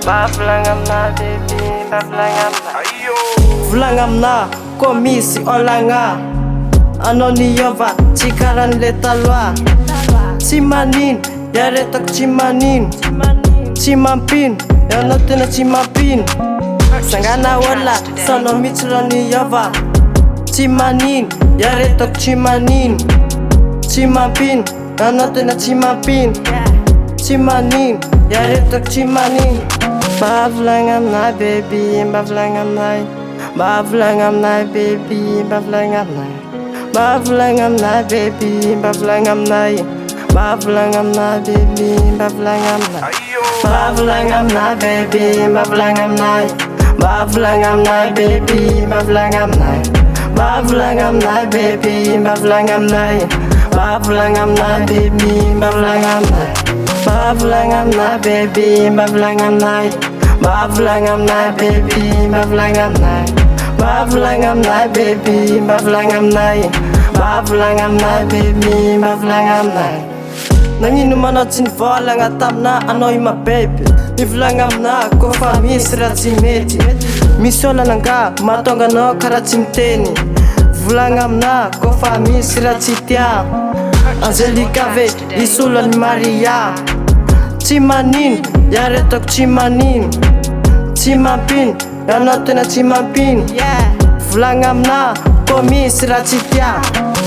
Mba volagno aminah baby, mba volagno aminah. Volagno aminah koa misy olagna. Anao niova tsy karan'le taloha. Tsy manino, iaretako tsy manino. Tsy mampino, ianao tena tsy mampino. Sangana olona, sanao mihitsy raha niova. Tsy manino, iaretako tsy manino. Tsy mampino, ianao tena tsy mampino. Tsy manino, iaretako tsy manino. Mba volagno aminah baby, mba volagno aminah. Mba volagno aminah baby, mba volagno aminah. Mba volagno aminah baby, mba volagno aminah. Mba volagno aminah baby, mba volagno aminah. Mba volagno aminah baby, mba volagno aminah. Mba volagno aminah baby, mba volagno aminah. Mba volagno aminah baby, mba volagno aminah. Mba volagno aminah baby, mba volagno aminah. Mba volagno aminah baby, mba volagno aminah. Mba volagno aminah baby, mba volagno aminah. Mba volagno aminah baby, mba volagno aminah. Mba volagno aminah baby, mba volagno aminah. Nagnino manao tsy nivolagna taminah anao i mababy. Mivolagno aminah koa fa misy raha tsy mety. Misy olana nga mahatonga anao karaha tsy miteny. Volagno aminah koa fa misy raha tsy tia. Angelika ve isolany Maria. Tsy manino, iaretako tsy manino. Tsy mampino, ianao tena tsy mampino. Volagno aminah koa misy raha tsy tia.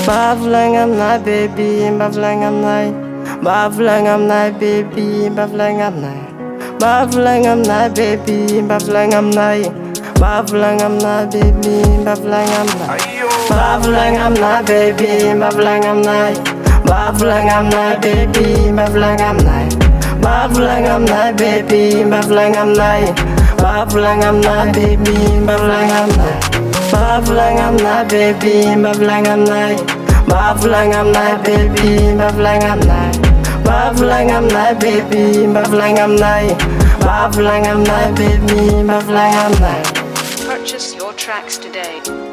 Mba volagno aminah baby, mba volagno aminah. Mba volagno aminah baby, mba volagno aminah. Mba volagno aminah baby, mba volagno aminah. Mba volagno aminah baby, mba volagno aminah. Mba volagno aminah baby, mba volagno aminah. Mba volagno aminah baby, mba volagno aminah. Mba volagno aminah baby, mba volagno aminah. Mba volagno aminah baby, mba volagno aminah. Mba volagno aminah baby, mba volagno aminah. Mba volagno aminah baby, mba volagno aminah. Mba volagno aminah baby, mba volagno aminah. Mba volagno aminah baby, mba volagno aminah. Purchase your tracks today.